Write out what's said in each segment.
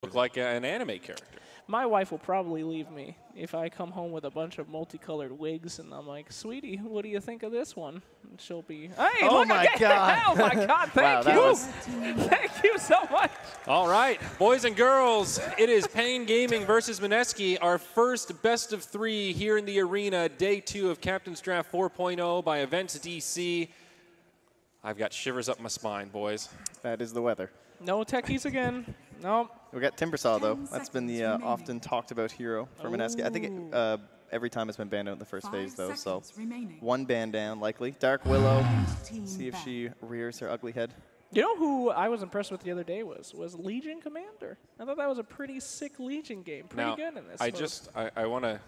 look like an anime character. My wife will probably leave me if I come home with a bunch of multicolored wigs, and I'm like, "Sweetie, what do you think of this one?" And she'll be, "Hey, oh look my again. God! Oh my God! Thank you, thank you so much." All right, boys and girls, it is Pain Gaming versus Mineski, our first best of 3 here in the arena, day 2 of Captain's Draft 4.0 by EventsDC. I've got shivers up my spine, boys. That is the weather. No techies again. No. We got Timbersaw, though. That's been the often talked about hero for Mineski. I think every time it's been banned out in the first phase, though. So 1 ban down, likely. Dark Willow. See if she rears her ugly head. You know who I was impressed with the other day was Legion Commander. I thought that was a pretty sick Legion game. Pretty good in this. I want to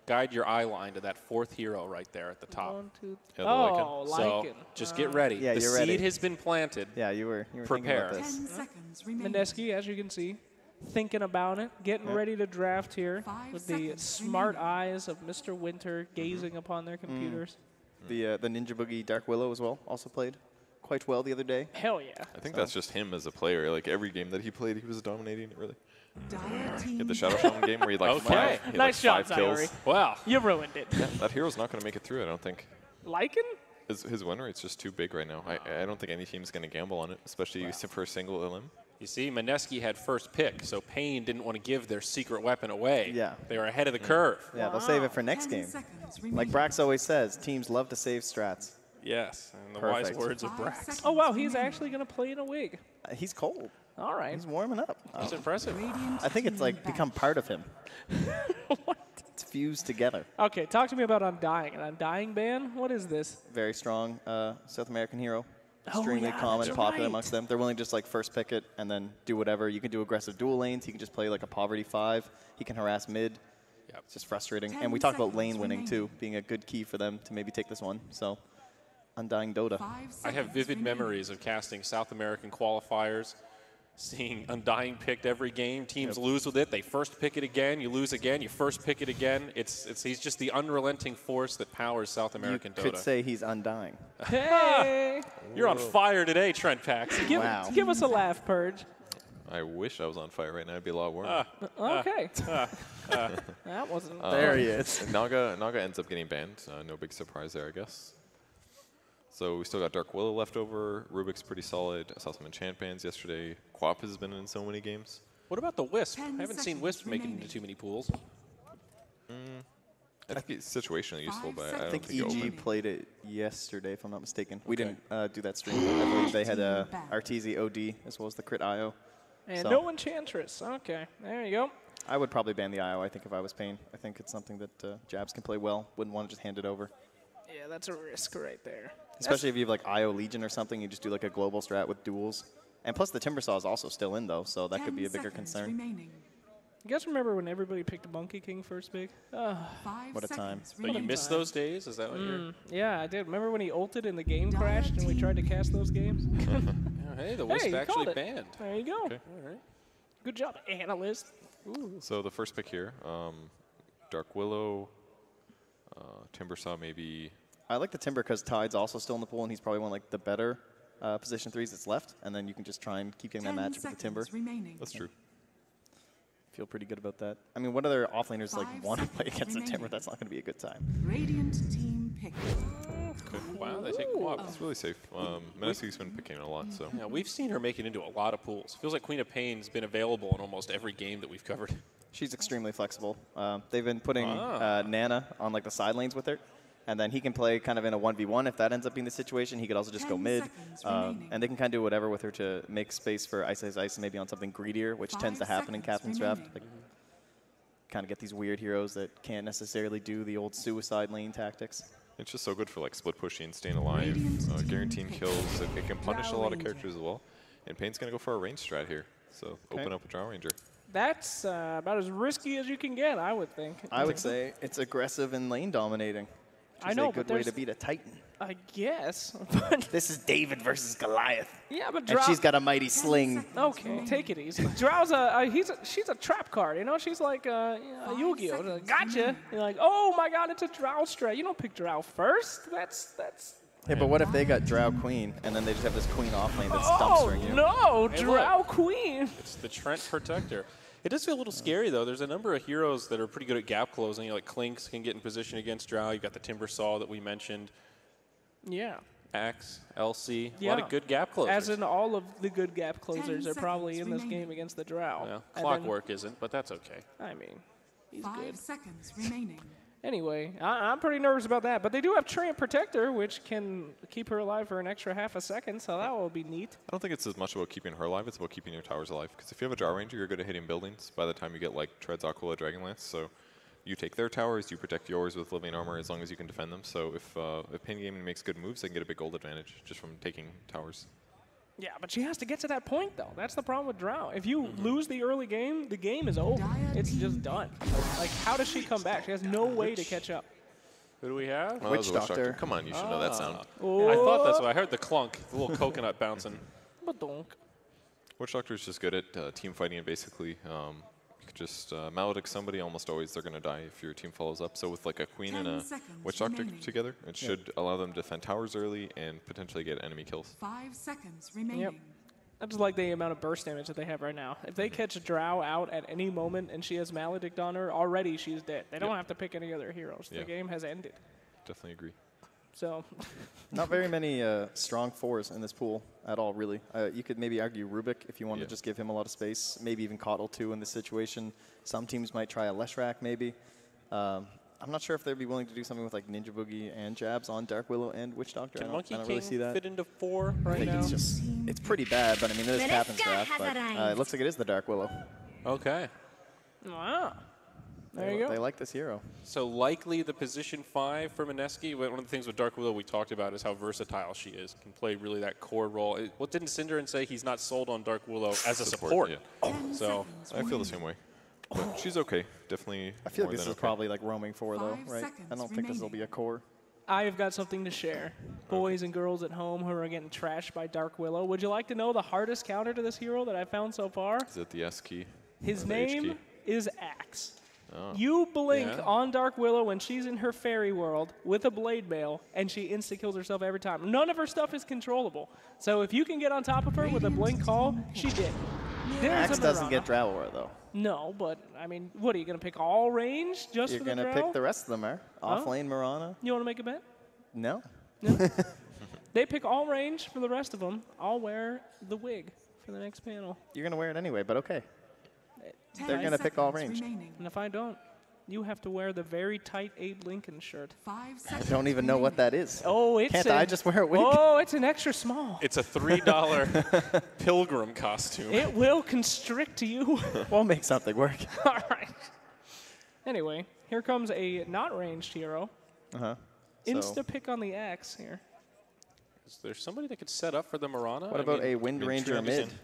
guide your eye line to that 4th hero right there at the top. 1, 2, Yeah, oh, so Lycan. just get ready. Yeah, the you're seed ready. has been planted. Yeah, you were Prepare. thinking about this. Mineski, as you can see, thinking about it, getting ready to draft here with the smart eyes of Mr. Winter gazing upon their computers. The Ninja Boogie Dark Willow as well also played quite well the other day. Hell yeah. I think that's just him as a player. Like every game that he played, he was dominating it really. He had the Shadow Shaman game where he like Okay. he had Nice like job, 5 kills. Zyori. Wow. You ruined it. Yeah, that hero's not going to make it through, I don't think. Lycan? His win rate's just too big right now. I don't think any team's going to gamble on it, especially for a single LM. You see, Mineski had first pick, so Pain didn't want to give their secret weapon away. Yeah. They were ahead of the curve. Yeah, they'll save it for next game. Like Brax always says, teams love to save strats. Yes, and the Perfect. wise words of Brax. Oh, wow, he's actually going to play in a wig. He's cold. All right. He's warming up. That's impressive. I think it's like become part of him. What? It's fused together. Okay, talk to me about Undying. An Undying ban? What is this? Very strong South American hero. Oh, Extremely yeah, common, that's popular right. amongst them. They're willing to just like first pick it and then do whatever. You can do aggressive dual lanes. He can just play like a poverty 5. He can harass mid. Yep. It's just frustrating. And we talked about lane winning too, being a good key for them to maybe take this one. So, Undying Dota. I have vivid memories of casting South American qualifiers, seeing Undying picked every game. Teams lose with it. They first pick it again. You lose again. You first pick it again. He's just the unrelenting force that powers South American You Dota. could say he's undying. Hey! You're on fire today, Trent Pax. Wow. Give us a laugh, Purge. I wish I was on fire right now. I'd be a lot warmer. Okay. That wasn't... There he is. Naga ends up getting banned. No big surprise there, I guess. So we still got Dark Willow left over. Rubik's pretty solid. I saw some enchant bans yesterday. Quap has been in so many games. What about the Wisp? I haven't seen Wisp make it into too many pools. I think it's situationally useful, but I I don't think think EG played it yesterday, if I'm not mistaken. We didn't do that stream. I believe they had Arteezy OD as well as the crit IO. And So- no Enchantress. Okay, there you go. I would probably ban the IO, I think, if I was Pain. I think it's something that Jabs can play well. Wouldn't want to just hand it over. Yeah, that's a risk right there. Especially if you have like IO Legion or something, you just do like a global strat with duels. And plus the Timbersaw is also still in though, so that could be a bigger concern. You guys remember when everybody picked Monkey King first pick? What a time. But you miss those days? Is that what you're... Yeah, I did. Remember when he ulted and the game crashed and we tried to cast those games? Hey, the Wisp you actually called it. banned. There you go. Okay. All right. Good job, analyst. So the first pick here, Dark Willow, Timbersaw maybe. I like the Timber because Tide's also still in the pool and he's probably one of like the better position 3s that's left. And then you can just try and keep getting that matchup with the Timber. That's true. Feel pretty good about that. I mean, what other offlaners like want to play against the Timber? That's not going to be a good time. Radiant team pick. Okay. Wow, they take Quap. It's really safe. Meneski's been picking it a lot, so. Yeah, we've seen her make it into a lot of pools. Feels like Queen of Pain's been available in almost every game that we've covered. She's extremely flexible. They've been putting Nana on like the side lanes with her. And then he can play kind of in a 1v1 if that ends up being the situation. He could also just go mid. And they can kind of do whatever with her to make space for Ice Ice Ice maybe on something greedier, which tends to happen in Captain's Draft. Like, kind of get these weird heroes that can't necessarily do the old suicide lane tactics. It's just so good for like split pushing, staying alive, guaranteeing kills. It can punish a lot of characters as well. And Pain's going to go for a range strat here. So open up a Drow Ranger. That's about as risky as you can get, I would think. I would say it's aggressive and lane dominating. I know, a good but way to beat a Titan. I guess. But This is David versus Goliath. yeah, but And Drow... she's got a mighty sling. Okay, take it easy. Drow's she's a trap card, you know? She's like a Yu-Gi-Oh! Gotcha! You're like, oh my god, it's a Drow strat. You don't pick Drow first. That's Yeah, but what if they got Drow Queen, and then they just have this Queen off lane that's dumpstering you? No, Hey, Drow Queen. It's the Trent Protector. It does feel a little scary, though. There's a number of heroes that are pretty good at gap closing. You know, like Clinks can get in position against Drow. You've got the Timber Saw that we mentioned. Yeah. Axe, LC, Yeah. a lot of good gap closers. As in all of the good gap closers are probably in this game against the Drow. Yeah, And then- Clockwork isn't, but that's okay. I mean, he's 5 good. seconds remaining. Anyway, I'm pretty nervous about that. But they do have Trant Protector, which can keep her alive for an extra half a second, so that will be neat. I don't think it's as much about keeping her alive, it's about keeping your towers alive. Because if you have a Drow Ranger, you're good at hitting buildings by the time you get like Treads, Aquila, Dragonlance. So you take their towers, you protect yours with living armor as long as you can defend them. So if Pain Gaming makes good moves, they can get a big gold advantage just from taking towers. Yeah, but she has to get to that point, though. That's the problem with Drow. If you lose the early game, the game is over. It's just done. Like, how does she come back? She has no way to catch up. Who do we have? Oh, that was a Witch Doctor. Come on, you should know that sound. I thought that's what I heard. The clunk, the little coconut bouncing. Badonk. Witch Doctor is just good at team fighting, basically. You could just maledict somebody, almost always they're going to die if your team follows up. So with like a Queen and a 10 seconds Witch Doctor remaining. together, it should allow them to defend towers early and potentially get enemy kills. 5 seconds remaining. Yep. I just like the amount of burst damage that they have right now. If they catch Drow out at any moment and she has Maledict on her, already she's dead. They don't have to pick any other heroes. The Yeah. game has ended. Definitely agree. So, Not very many strong 4s in this pool at all, really. You could maybe argue Rubik if you wanted to just give him a lot of space. Maybe even Coddle, too, in this situation. Some teams might try a Leshrac, maybe. I'm not sure if they'd be willing to do something with like Ninja Boogie and Jabs on Dark Willow and Witch Doctor. Can I Monkey don't King really see that. fit into 4 I right think now? it's pretty bad, but I mean, it is Captain's Draft, but it looks like it is the Dark Willow. Okay. wow. There you They go. like this hero. So likely the position 5 for Mineski. One of the things with Dark Willow we talked about is how versatile she is. Can play really that core role. What didn't Cinderin say? He's not sold on Dark Willow as a support. Yeah. 10 So seconds I feel the same way. But she's okay. Definitely. I feel more like this than is okay. probably like roaming 4, though, 5 right? I seconds don't think this will be a core. I've got something to share. Boys and girls at home who are getting trashed by Dark Willow. Would you like to know the hardest counter to this hero that I found so far? Is it the S key? His Or the H name key? is Axe. You blink Yeah. on Dark Willow when she's in her fairy world with a blade mail, and she insta-kills herself every time. None of her stuff is controllable. So if you can get on top of her with a blink call, she did. There's Axe a doesn't Mirana. get Drow Aura, though. No, but, I mean, what, are you going to pick all range just You're for the going to Drow? pick the rest of them, are? Offlane Mirana? You want to make a bet? No. They pick all range for the rest of them. I'll wear the wig for the next panel. You're going to wear it anyway, but okay. 10 They're gonna pick all seconds range. remaining. And if I don't, you have to wear the very tight Abe Lincoln shirt. 5 I seconds don't even know what that is. Oh, it's Can't I just wear a wig? Oh, it's an extra small. it's a $3 pilgrim costume. It will constrict you. We'll make something work. All right. Anyway, here comes a not ranged hero. So, Insta pick on the axe here. Is there somebody that could set up for the Mirana? what about a Wind Ranger Trent is mid? in.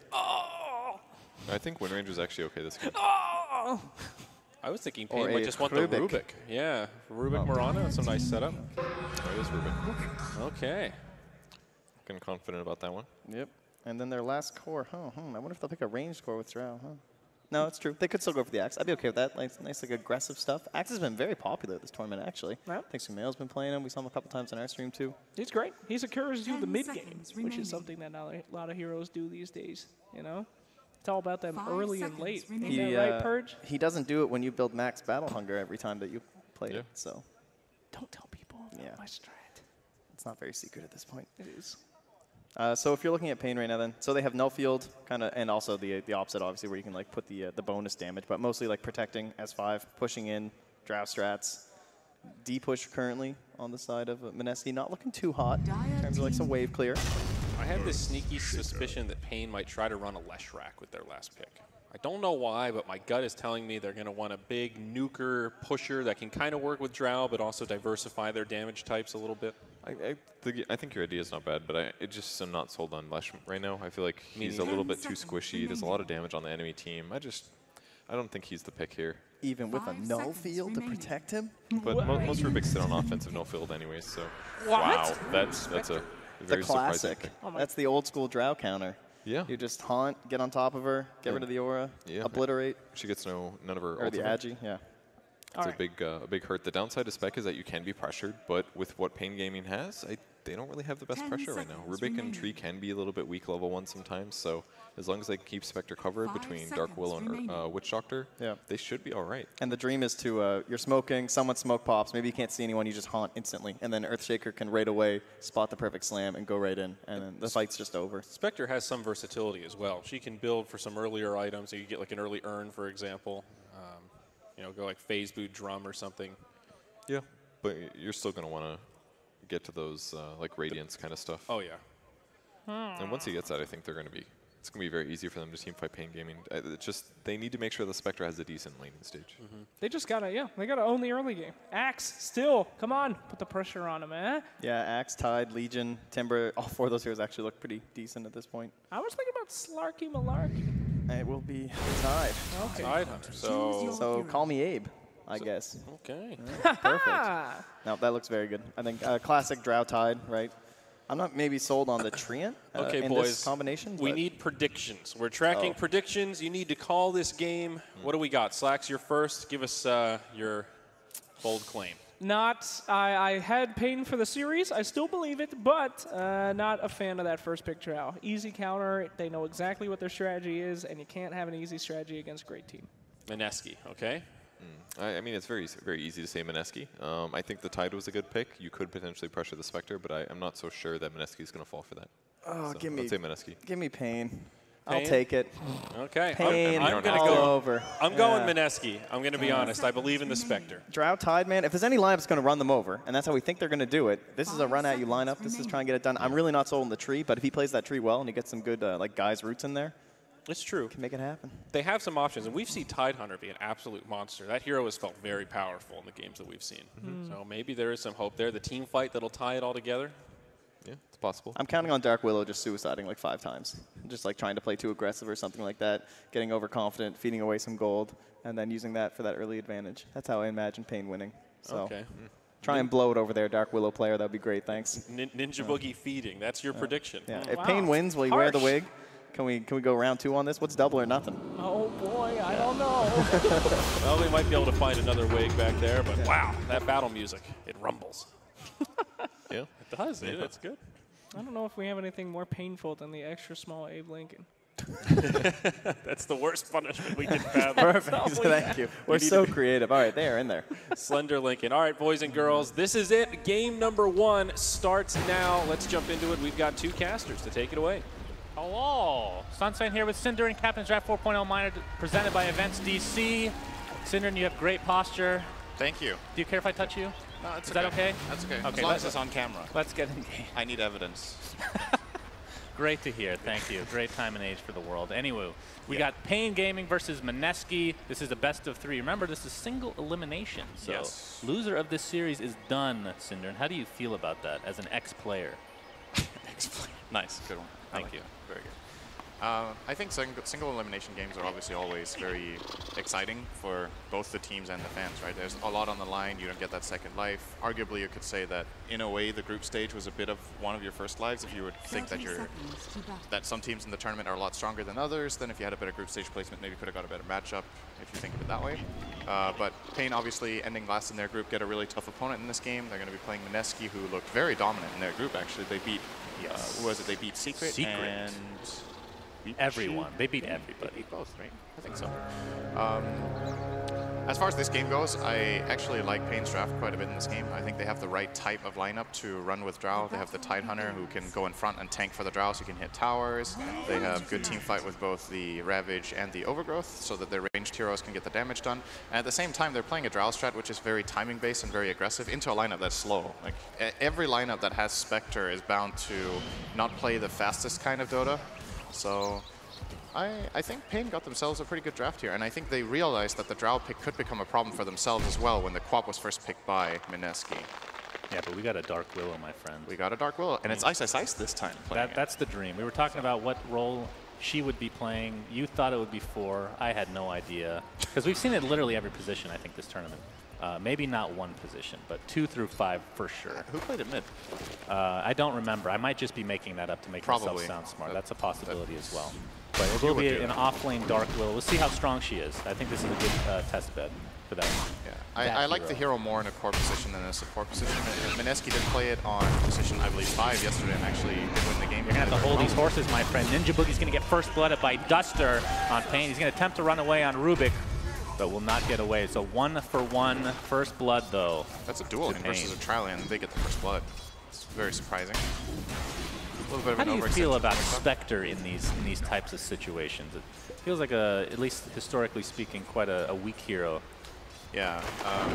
I think Wind Ranger's actually okay this game. I was thinking Or Payne might a just want Rubik. the Rubik. Yeah, Rubik Mirana. That's a nice setup. Oh, it is Rubik. Okay. Looking confident about that one. Yep. And then their last core. I wonder if they'll pick a ranged core with Drow, No, it's true. They could still go for the Axe. I'd be okay with that. Nice like aggressive stuff. Axe has been very popular this tournament, actually. Yeah. I think Sumail's been playing him. We saw him a couple times on our stream, too. He's great. He secures you the 10 mid game, seconds which remaining. is something that not a lot of heroes do these days. You know, it's all about them 5 early and seconds late. Ain't remaining. that right, Purge? He doesn't do it when you build max battle hunger every time that you play Yeah. it, so Don't tell people about Yeah. my strat. it's not very secret at this point. It is. So if you're looking at Pain right now, then so they have no field, kind of, and also the opposite, obviously, where you can like put the bonus damage, but mostly like protecting S5, pushing in, Drow strats, D push currently on the side of Mineski, not looking too hot in terms of like some wave clear. I have this sneaky suspicion that Payne might try to run a Leshrac with their last pick. I don't know why, but my gut is telling me they're going to want a big nuker pusher that can kind of work with Drow, but also diversify their damage types a little bit. I think your idea is not bad, but I just am not sold on Lesh right now. I feel like he's a little bit too squishy. There's a lot of damage on the enemy team. I don't think he's the pick here. Even with a 5 no seconds field to remaining. protect him? But most Rubiks sit on offensive no field anyways, so. What? Wow, that's a very The surprising classic. pick. That's the old school Drow counter. Yeah. You just haunt, get on top of her, get rid of the aura, Yeah. obliterate, She gets none of her or the ultimate. agi, yeah. It's a big hurt. The downside of Spec is that you can be pressured, but with what Pain Gaming has, they don't really have the best 10 pressure right now. seconds Rubik and remaining. Tree can be a little bit weak level 1 sometimes, so as long as they keep Spectre covered 5 between Dark Willow and seconds Witch Doctor, Yeah. they should be all right. And the dream is to, you're smoking, someone smoke pops, maybe you can't see anyone, you just haunt instantly, and then Earthshaker can right away spot the perfect slam and go right in, and then the fight's just over. Spectre has some versatility as well. She can build for some earlier items. So you get like an early urn, for example. You know, go like phase boot drum or something. Yeah, but you're still going to want to get to those like Radiance kind of stuff. Oh, yeah. And once he gets that, I think it's going to be very easy for them to team fight Pain Gaming. It's just, they need to make sure the Spectre has a decent laning stage. They just gotta, they gotta own the early game. Axe, still, come on, put the pressure on him, eh? Yeah, Axe, Tide, Legion, Timber, all 4 of those heroes actually look pretty decent at this point. I was thinking about Slarky Malarkey. It will be Tide. Okay. Tide Hunter. So, So call me Abe, I guess. okay. Perfect. No, that looks very good. I think classic Drow Tide, right? I'm not maybe sold on the Treant Okay, in boys. this combination. We but need predictions. We're tracking predictions. You need to call this game. What do we got? Slacks, you're first. Give us your bold claim. I had Pain for the series. I still believe it, but not a fan of that first pick Drow. Easy counter. They know exactly what their strategy is, and you can't have an easy strategy against a great team. Mineski, okay? I mean, it's very easy to say Mineski. I think the Tide was a good pick. You could potentially pressure the Spectre, but I'm not so sure that Mineski is going to fall for that. Oh, So give me let's say Mineski. Give me Pain. I'll Pain? take it. Okay. Pain I'm going to all go. over. I'm going Mineski. I'm going to be honest. I believe in the Spectre. Drow Tide, man, if there's any lineup that's going to run them over, and that's how we think they're going to do it, this is a run-at-you lineup. This is trying to get it done. I'm really not sold on the Tree, but if he plays that Tree well and he gets some good like guys' roots in there, It's true. can make it happen. They have some options, and we've seen Tide Hunter be an absolute monster. That hero has felt very powerful in the games that we've seen. So maybe there is some hope there. The team fight that'll tie it all together. Yeah, it's possible. I'm counting on Dark Willow just suiciding like 5 times. Just like trying to play too aggressive or something like that, getting overconfident, feeding away some gold, and then using that for that early advantage. That's how I imagine Pain winning. So Okay. try and blow it over there, Dark Willow player. That would be great. Thanks. Ninja Boogie feeding. That's your prediction. Yeah. Oh, If wow. Pain wins, will he wear the Harsh. wig? Can we go round 2 on this? What's double or nothing? Oh boy, I don't know. Well, we might be able to find another wig back there, but wow, that battle music, it rumbles. Yeah. It does. It's good. I don't know if we have anything more painful than the extra small Abe Lincoln. That's the worst punishment we can fathom. Perfect. Thank you. We're so creative. All right, they are in there. Slender Lincoln. All right, boys and girls, this is it. Game number 1 starts now. Let's jump into it. We've got 2 casters to take it away. Hello, Sunshine here with Cinder and Captain's Draft 4.0 Minor presented by EventsDC. Cinder, you have great posture. Thank you. Do you care if I touch you? No, it's Is that okay? That's okay. Okay, As long let's- as it's on camera. Let's get in game. I need evidence. Great to hear. Thank you. Great time and age for the world. Anyway, we got Pain Gaming versus Mineski. This is a best of 3. Remember, this is single elimination. So Yes. loser of this series is done, Cinder. And how do you feel about that as an ex-player? Nice, good one. Thank you. Very good. I think single elimination games are obviously always very exciting for both the teams and the fans, right? There's a lot on the line. You don't get that second life. Arguably, you could say that in a way, the group stage was a bit of one of your first lives. If you would think that that some teams in the tournament are a lot stronger than others, then if you had a better group stage placement, maybe you could have got a better matchup. If you think of it that way. But Pain obviously ending last in their group, get a really tough opponent in this game. They're going to be playing Mineski, who looked very dominant in their group. Actually, they beat. Who was it? They beat Secret. And Everyone. They beat everybody. They beat both, right? I think so. As far as this game goes, I actually like Pain's draft quite a bit in this game. I think they have the right type of lineup to run with Drow. They have the Tide Hunter who can go in front and tank for the Drow so you can hit towers. They have good team fight with both the Ravage and the Overgrowth so that their ranged heroes can get the damage done. And at the same time, they're playing a Drow strat which is very timing based and very aggressive into a lineup that's slow. Like every lineup that has Spectre is bound to not play the fastest kind of Dota. So I think Pain got themselves a pretty good draft here, and I think they realized that the Drow pick could become a problem for themselves as well when the Quap was first picked by Mineski. Yeah, but we got a Dark Willow, my friend. We got a Dark Willow, and it's Ice Ice Ice this time. That's the dream. We were talking about what role she would be playing. You thought it would be 4. I had no idea. Because we've seen it literally every position, I think, this tournament. Maybe not one position, but 2 through 5 for sure. Who played at mid? I don't remember. I might just be making that up to make Probably. myself sound smart. That's a possibility as well. But it will be an off-lane Dark Willow. We'll see how strong she is. I think this is a good test bed for that. Yeah, I like the hero more in a core position than a support position. Mineski did play it on position, I believe, 5 yesterday and actually did win the game. You're going to have to hold these horses, my friend. Ninja Boogie's going to get first blooded by Duster on Pain. He's going to attempt to run away on Rubik, but will not get away. So 1-for-1 first blood, though. That's a dual lane versus a tri lane, and they get the first blood. It's very surprising. A little bit of How an do you feel about Spectre in these types of situations? It feels like, at least historically speaking, quite a weak hero. Yeah,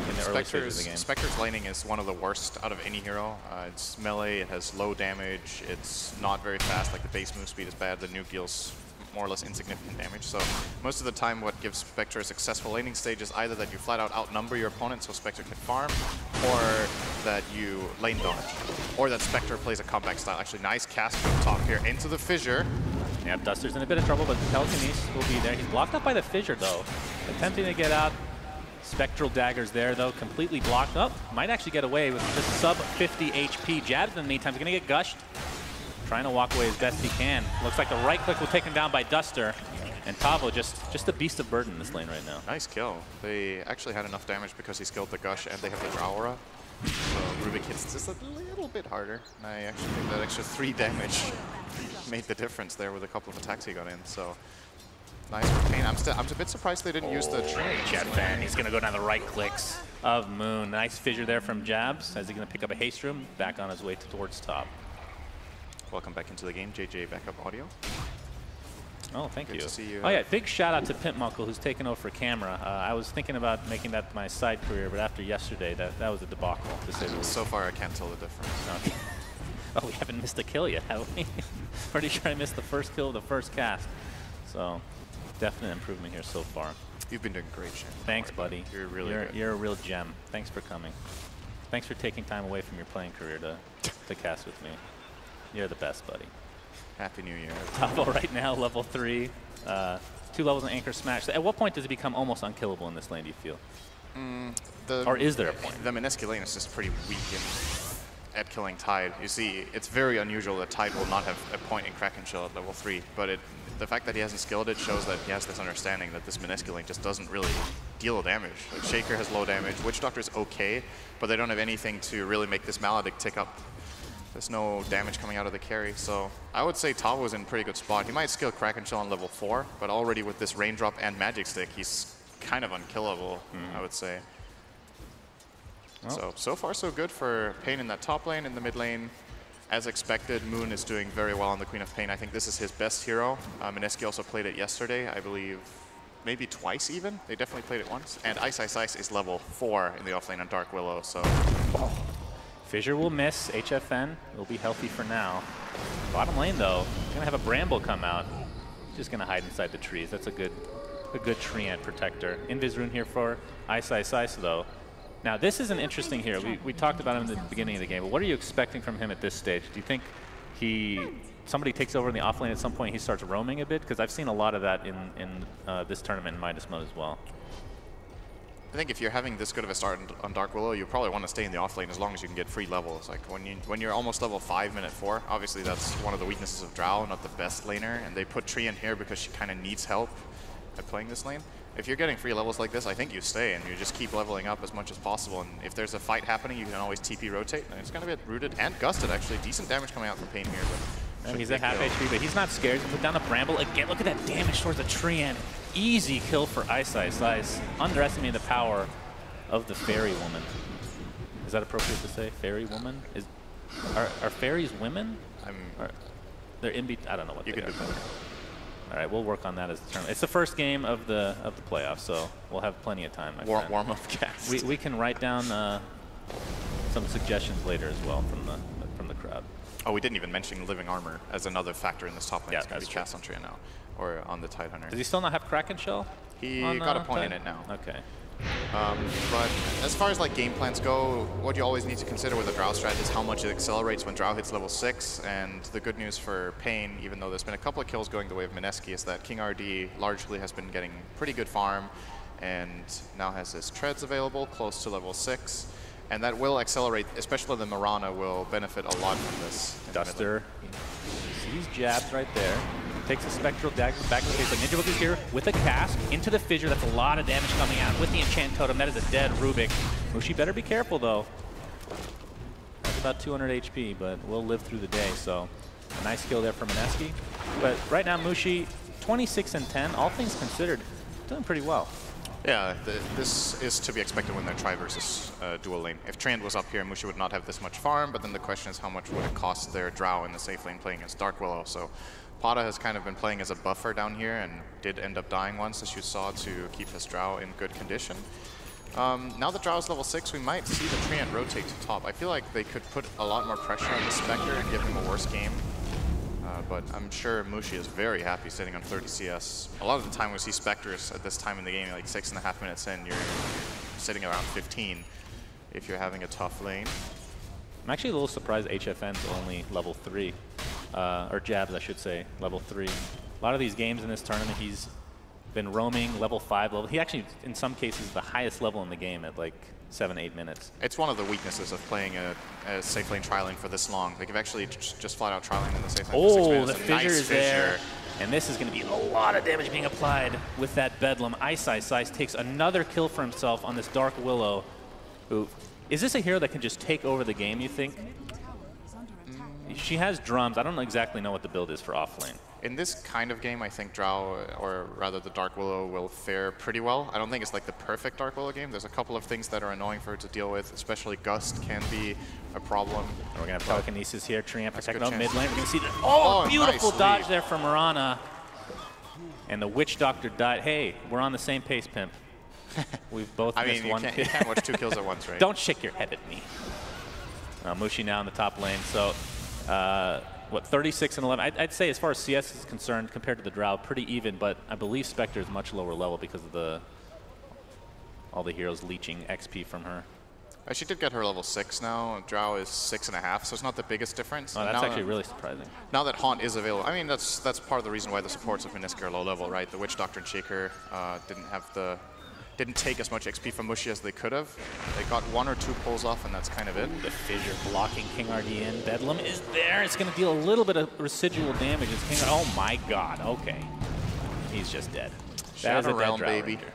in the early stages of the game. Spectre's laning is one of the worst out of any hero. It's melee, it has low damage, it's not very fast, like the base move speed is bad, the nuke deals more or less insignificant damage. So most of the time what gives Spectre a successful laning stage is either that you flat out outnumber your opponent so Spectre can farm, or that you lane dodge, or that Spectre plays a comeback style. Actually, nice cast from top here into the fissure. Yeah, Duster's in a bit of trouble, but Telekinesis will be there. He's blocked up by the fissure, though. Attempting to get out. Spectral daggers there, though, completely blocked up. Might actually get away with just sub 50 HP. Jabs in the meantime is going to get gushed. Trying to walk away as best he can. Looks like the right click will take him down by Duster. And Tavo just a beast of burden in this lane right now. Nice kill. They actually had enough damage because he skilled the gush and they have the Drow aura. So Rubik hits just a little bit harder. And I actually think that extra 3 damage made the difference there with a couple of attacks he got in. So nice for Pain. I'm a bit surprised they didn't use the Jet Fan. He's going to go down the right clicks of Moon. Nice fissure there from Jabs. As he's going to pick up a haste room, back on his way towards top. Welcome back into the game, JJ Backup Audio. Oh, thank you. Good to see you. Oh yeah, big shout out to Pimp Muckle who's taken over for camera. I was thinking about making that my side career, but after yesterday, that was a debacle to say the least. So far, I can't tell the difference. Okay. Oh, we haven't missed a kill yet, have we? Pretty sure I missed the first kill of the first cast. So, definite improvement here so far. You've been doing great, Shane. Thanks, buddy. You're really good. You're a real gem. Thanks for coming. Thanks for taking time away from your playing career to cast with me. You're the best, buddy. Happy New Year. Tavo right now, level 3. 2 levels in Anchor Smash. So at what point does it become almost unkillable in this lane, do you feel? Or is there a point? The Mineski lane is just pretty weak at killing Tide. You see, it's very unusual that Tide will not have a point in Kraken Shell at level 3, but the fact that he hasn't skilled it shows that he has this understanding that this Mineski lane just doesn't really deal damage. Like Shaker has low damage, Witch Doctor's okay, but they don't have anything to really make this Maledict tick up. There's no damage coming out of the carry, so I would say Tavo's in a pretty good spot. He might skill Kraken Shell on level 4, but already with this Raindrop and Magic Stick, he's kind of unkillable, I would say. Well. So far so good for Pain in that top lane. In the mid lane, as expected, Moon is doing very well on the Queen of Pain. I think this is his best hero. Mineski also played it yesterday, I believe, maybe twice even. They definitely played it once. And Ice is level 4 in the offlane on Dark Willow, so... Fissure will miss. HFN will be healthy for now. Bottom lane, though, going to have a Bramble come out. Just going to hide inside the trees. That's a good Treant protector. Invis rune here for Ice, though. Now, this is an interesting hero. We talked about him at the beginning of the game, but what are you expecting from him at this stage? Do you think somebody takes over in the offlane at some point, he starts roaming a bit? Because I've seen a lot of that in this tournament in Midas mode as well. I think if you're having this good of a start on Dark Willow, you probably want to stay in the offlane as long as you can get free levels. Like when you're almost level 5, minute 4, obviously that's one of the weaknesses of Drow, not the best laner, and they put Tree in here because she kind of needs help at playing this lane. If you're getting free levels like this, I think you stay and you just keep leveling up as much as possible. And if there's a fight happening, you can always TP rotate. And it's going to get rooted and gusted, actually. Decent damage coming out from Pain here. But he's at half HP, but he's not scared. He put down a Bramble. Again, look at that damage towards the Treant. Easy kill for Ice. Underestimating the power of the Fairy Woman. Is that appropriate to say? Fairy Woman? Are fairies women? They're in between. I don't know what they are. All right, we'll work on that as the tournament. It's the first game of the playoffs, so we'll have plenty of time. Warm up cast. We can write down some suggestions later as well from the crowd. Oh, we didn't even mention Living Armor as another factor in this top lane. Yeah, it's going to be cast on Tree now, or on the Tidehunter. Does he still not have Kraken Shell? He got a point in it now. Okay. But as far as like game plans go, what you always need to consider with a Drow strat is how much it accelerates when Drow hits level 6. And the good news for Pain, even though there's been a couple of kills going the way of Mineski, is that King RD largely has been getting pretty good farm and now has his treads available close to level 6. And that will accelerate, especially the Mirana will benefit a lot from this. Duster sees Jabs right there. Takes a Spectral Dagger back to the face. But Ninja Boogie's here with a cast into the Fissure. That's a lot of damage coming out with the Enchant Totem. That is a dead Rubik. Mushi better be careful, though. That's about 200 HP, but we'll live through the day, so a nice kill there from Mineski. But right now, Mushi, 26 and 10, all things considered, doing pretty well. Yeah, this is to be expected when they're Tri versus dual lane. If Trand was up here, Mushi would not have this much farm, but then the question is how much would it cost their Drow in the safe lane playing as Dark Willow. So Pata has kind of been playing as a buffer down here and did end up dying once, as you saw, to keep his Drow in good condition. Now that Drow is level 6, we might see the Treant rotate to top. I feel like they could put a lot more pressure on the Spectre and give him a worse game. But I'm sure Mushi is very happy sitting on 30 CS. A lot of the time we see Spectres at this time in the game, like 6.5 minutes in, you're sitting around 15 if you're having a tough lane. I'm actually a little surprised HFN's only level 3, or Jabs, I should say, level 3. A lot of these games in this tournament, he's been roaming level 5 level. He actually, in some cases, the highest level in the game at like 7-8 minutes. It's one of the weaknesses of playing a safe lane tri-lane for this long. Like, you've actually just flat out tri-lane in the safe lane for 6 minutes. The Fissure is there. And this is going to be a lot of damage being applied with that Bedlam. Ice takes another kill for himself on this Dark Willow. Who, is this a hero that can just take over the game, you think? She has drums. I don't exactly know what the build is for offlane. In this kind of game, I think Drow, or rather the Dark Willow, will fare pretty well. I don't think it's like the perfect Dark Willow game. There's a couple of things that are annoying for her to deal with, especially Gust can be a problem. We're going to have Telekinesis here, Treant protecting out mid lane. We're going to see that. Oh, beautiful nice dodge lead there from Mirana. And the Witch Doctor died. Hey, we're on the same pace, Pimp. We've both missed one kill. You can't watch 2 kills at once, right? Don't shake your head at me. Mushi now in the top lane. So, what, 36 and 11? I'd say as far as CS is concerned, compared to the Drow, pretty even, but I believe Spectre is much lower level because of all the heroes leeching XP from her. She did get her level 6 now. Drow is 6.5, so it's not the biggest difference. Oh, that's actually really surprising. Now that Haunt is available, I mean, that's part of the reason why the supports of Mineski are low level, right? The Witch Doctor and Shaker didn't take as much XP from Mushi as they could have. They got 1 or 2 pulls off, and that's kind of it. The Fissure blocking King RDN. Bedlam is there. It's going to deal a little bit of residual damage. It's King. Oh my God. Okay, he's just dead. That is a dead Drow baby. Ranger.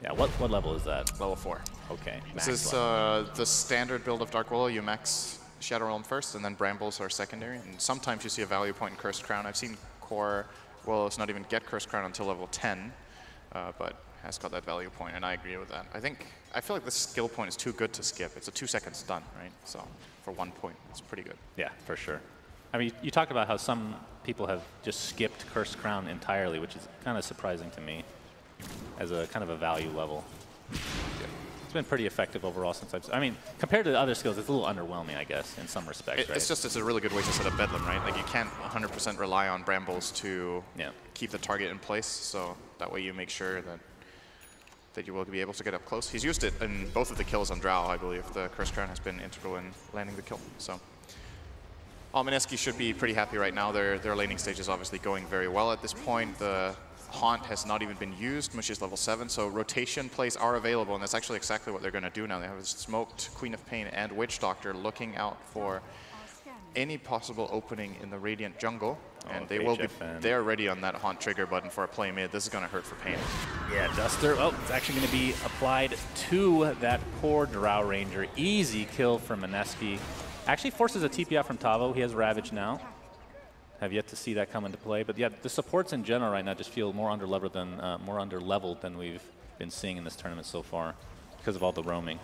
Yeah. What level is that? Level 4. Okay. This is the standard build of Dark Willow. You max Shadow Realm first, and then Brambles are secondary. And sometimes you see a value point in Cursed Crown. I've seen core Willows not even get Cursed Crown until level 10, but has got that value point, and I agree with that. I feel like this skill point is too good to skip. It's a 2-second stun, right? So for 1 point, it's pretty good. Yeah, for sure. I mean, you talked about how some people have just skipped Cursed Crown entirely, which is kind of surprising to me as a kind of a value level. Yeah. It's been pretty effective overall since I mean, compared to the other skills, it's a little underwhelming, I guess, in some respects, right? It's a really good way to set up Bedlam, right? Like, you can't 100% rely on Brambles to keep the target in place, so that way you make sure that you will be able to get up close. He's used it in both of the kills on Drow, I believe. The Cursed Crown has been integral in landing the kill. So, Mineski should be pretty happy right now. Their laning stage is obviously going very well at this point. The Haunt has not even been used. Mushi is level 7, so rotation plays are available, and that's actually exactly what they're going to do now. They have a smoked Queen of Pain and Witch Doctor looking out for any possible opening in the Radiant jungle, and they will be there ready on that Haunt trigger button for a play mid. This is going to hurt for Pain. Yeah, Duster. Oh, it's actually going to be applied to that poor Drow Ranger. Easy kill for Mineski. Actually forces a TP out from Tavo. He has Ravage now. Have yet to see that come into play, but yeah, the supports in general right now just feel more underleveled than we've been seeing in this tournament so far because of all the roaming.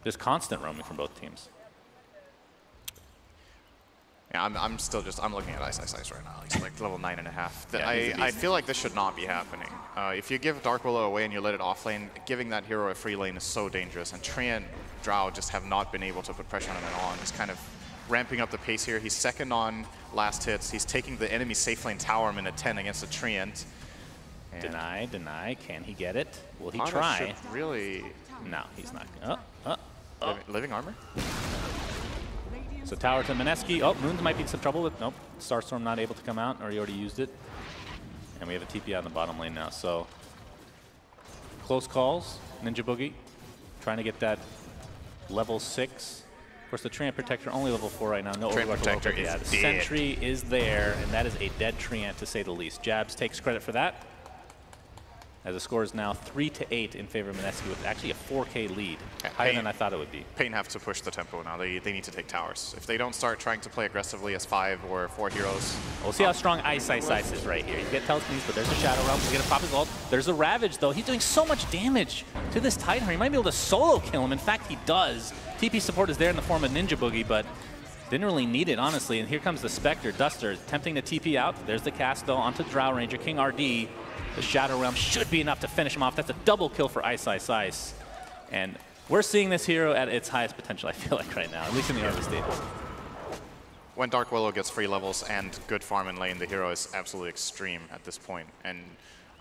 There's constant roaming from both teams. Yeah, I'm looking at Ice right now. It's like level 9.5. Yeah, I feel like this should not be happening. If you give Dark Willow away and you let it off lane, giving that hero a free lane is so dangerous. And Treant Drow just have not been able to put pressure on him at all. And he's kind of ramping up the pace here. He's second on last hits. He's taking the enemy safe lane tower minute 10 against a Treant. Deny. Can he get it? Will he Pata try? Really? No, he's not. Living armor? So tower to Mineski. Oh, Moons might be in some trouble with. Nope. Starstorm not able to come out, or he already used it. And we have a TP out in the bottom lane now. So close calls. Ninja Boogie trying to get that level 6 for course, the Treant Protector only level 4 right now. No Treant Overguard Protector Protector. Yeah, is the dead. Sentry is there, and that is a dead Treant to say the least. Jabs takes credit for that, as the score is now 3-8 in favor of Mineski with actually a 4K lead, higher than I thought it would be. Pain have to push the tempo now. They need to take towers. If they don't start trying to play aggressively as 5 or 4 heroes. We'll see how strong Ice is right here. You get telekinesis, but there's a Shadow Realm. He's going to pop his ult. There's a Ravage, though. He's doing so much damage to this Titanhunter. He might be able to solo kill him. In fact, he does. TP support is there in the form of Ninja Boogie, but didn't really need it, honestly. And here comes the Spectre. Duster attempting to TP out. There's the cast, though, onto Drow Ranger. King RD. The Shadow Realm should be enough to finish him off. That's a double kill for Ice. And we're seeing this hero at its highest potential, I feel like, right now, at least in the early stages. When Dark Willow gets free levels and good farm in lane, the hero is absolutely extreme at this point. And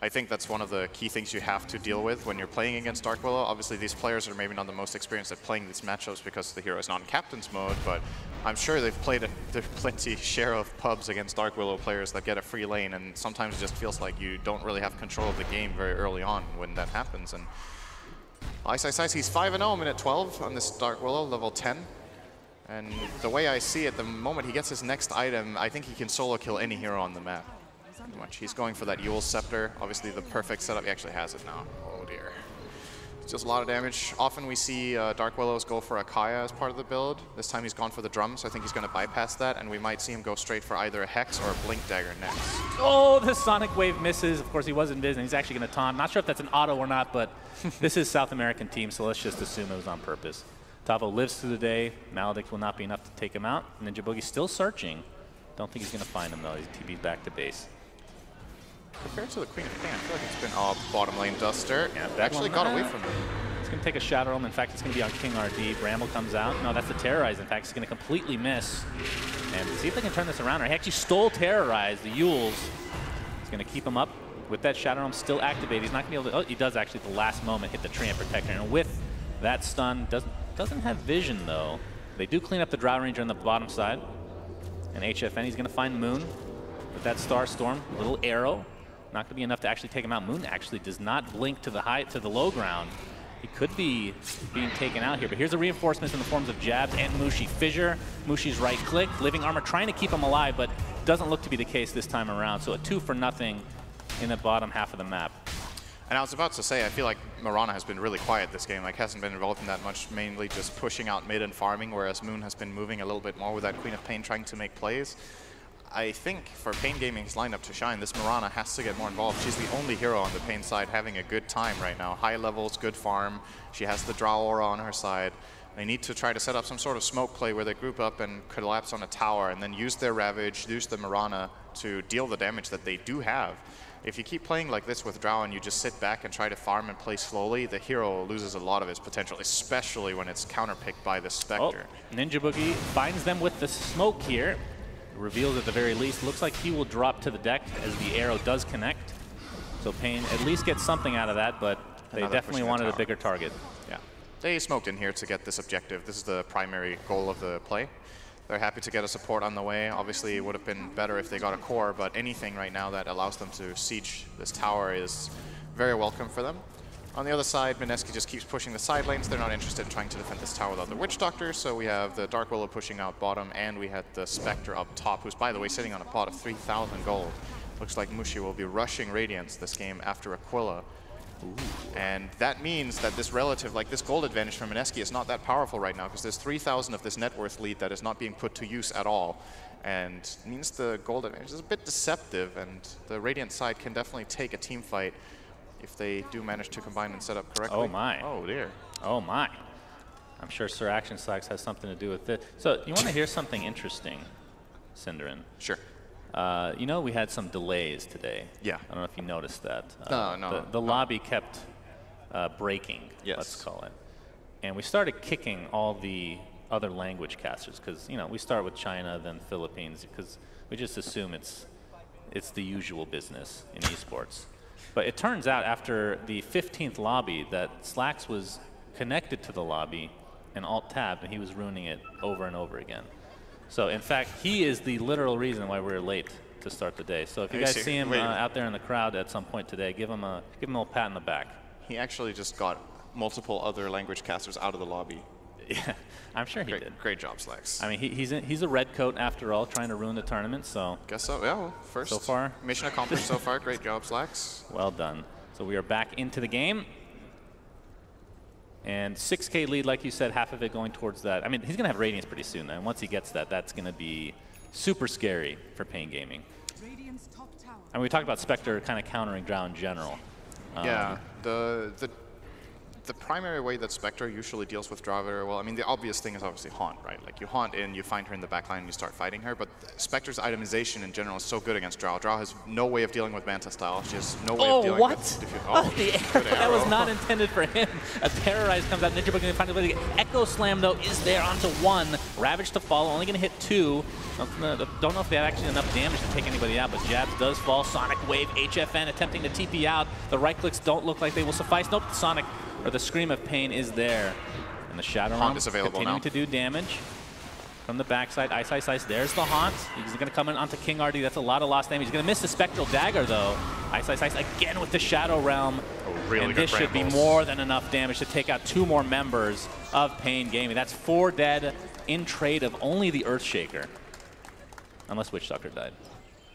I think that's one of the key things you have to deal with when you're playing against Dark Willow. Obviously, these players are maybe not the most experienced at playing these matchups because the hero is not in captain's mode, but I'm sure they've played there's plenty share of pubs against Dark Willow players that get a free lane, and sometimes it just feels like you don't really have control of the game very early on when that happens. And Ice, he's 5-0 minute 12 on this Dark Willow, level 10. And the way I see it, the moment he gets his next item, I think he can solo kill any hero on the map. Pretty much. He's going for that Yule Scepter, obviously the perfect setup. He actually has it now. Oh dear. It's just a lot of damage. Often we see Dark Willows go for a Kaya as part of the build. This time he's gone for the drums, so I think he's going to bypass that, and we might see him go straight for either a Hex or a Blink Dagger next. Oh, the Sonic Wave misses. Of course, he was in business. He's actually going to taunt. Not sure if that's an auto or not, but this is South American team, so let's just assume it was on purpose. Tavo lives through the day. Maledict will not be enough to take him out. Ninja Boogie's still searching. Don't think he's going to find him, though. He's TB'd back to base. Compared to the Queen of Pain, I feel like it's been bottom lane Duster. Yeah, actually got away from him. He's going to take a Shadow Realm. In fact, it's going to be on King RD. Bramble comes out. No, that's the Terrorize. In fact, he's going to completely miss. And see if they can turn this around. Or he actually stole Terrorize, the Yules. He's going to keep him up with that Shadow Realm still activated. He's not going to be able to... Oh, he does actually at the last moment hit the Treant Protector. And with that stun, doesn't have vision, though. They do clean up the Drow Ranger on the bottom side. And HFN, he's going to find Moon with that Star Storm. Little arrow. Not going to be enough to actually take him out. Moon actually does not blink to the low ground. He could be being taken out here, but here's the reinforcements in the forms of Jabs and Mushi. Fissure, Mushi's right click, Living Armor trying to keep him alive, but doesn't look to be the case this time around. So a 2-for-0 in the bottom half of the map. And I was about to say, I feel like Mirana has been really quiet this game. Like, hasn't been involved in that much, mainly just pushing out mid and farming, whereas Moon has been moving a little bit more with that Queen of Pain trying to make plays. I think for Pain Gaming's lineup to shine, this Mirana has to get more involved. She's the only hero on the Pain side having a good time right now. High levels, good farm. She has the Drow Aura on her side. They need to try to set up some sort of smoke play where they group up and collapse on a tower and then use their Ravage, use the Mirana to deal the damage that they do have. If you keep playing like this with Drow and you just sit back and try to farm and play slowly, the hero loses a lot of its potential, especially when it's counterpicked by the Spectre. Oh, Ninja Boogie finds them with the smoke here. Reveals at the very least. Looks like he will drop to the deck as the arrow does connect. So Pain at least gets something out of that, but they definitely wanted a bigger target. Yeah. They smoked in here to get this objective. This is the primary goal of the play. They're happy to get a support on the way. Obviously, it would have been better if they got a core, but anything right now that allows them to siege this tower is very welcome for them. On the other side, Mineski just keeps pushing the side lanes. They're not interested in trying to defend this tower without the Witch Doctor, so we have the Dark Willow pushing out bottom, and we had the Spectre up top, who's, by the way, sitting on a pot of 3,000 gold. Looks like Mushi will be rushing Radiance this game after Aquila. Ooh. And that means that this this gold advantage from Mineski is not that powerful right now, because there's 3,000 of this net worth lead that is not being put to use at all. And it means the gold advantage is a bit deceptive, and the Radiant side can definitely take a team fight if they do manage to combine and set up correctly. Oh my. Oh dear. Oh my. I'm sure Sir Action Slacks has something to do with it. So you want to hear something interesting, Cinderin? Sure. You know, we had some delays today. Yeah. I don't know if you noticed that. No. The lobby kept breaking, let's call it. And we started kicking all the other language casters because, you know, we start with China, then Philippines, because we just assume it's the usual business in esports. But it turns out after the 15th lobby that Slacks was connected to the lobby and Alt-Tab, and he was ruining it over and over again. So, in fact, he is the literal reason why we're late to start the day. So if you guys see him out there in the crowd at some point today, give him a little pat in the back. He actually just got multiple other language casters out of the lobby Yeah, I'm sure he did. Great job, Slacks. I mean, he's a red coat after all, trying to ruin the tournament. So guess so. Yeah. Well, first so far, mission accomplished so far. Great job, Slacks. Well done. So we are back into the game. And 6K lead, like you said, half of it going towards that. I mean, he's going to have Radiance pretty soon. And once he gets that, that's going to be super scary for Pain Gaming. Radiant's top tower. And we talked about Spectre kind of countering Drow in general. Yeah, the primary way that Spectre usually deals with Drow very well, I mean, the obvious thing is obviously Haunt, right? Like, you Haunt in, you find her in the backline, and you start fighting her, but Spectre's itemization in general is so good against Drow. Drow has no way of dealing with Manta style. She has no way of dealing with... Oh, that was not intended for him. A Terrorize comes out, Ninja Book, and finally Echo Slam, though, is there onto 1. Ravage to follow, only going to hit 2. Don't know if they have actually enough damage to take anybody out, but Jabs does fall. Sonic Wave, HFN attempting to TP out. The right clicks don't look like they will suffice. Nope, the Sonic, or the Scream of Pain is there. And the Shadow Realm is available continuing now to do damage. From the backside, Ice, Ice, Ice, there's the Haunt. He's going to come in onto King RD. That's a lot of lost damage. He's going to miss the Spectral Dagger, though. Ice, Ice, Ice again with the Shadow Realm. Really and good this should be more than enough damage to take out 2 more members of Pain Gaming. That's 4 dead in trade of only the Earthshaker. Unless Witchdoctor died.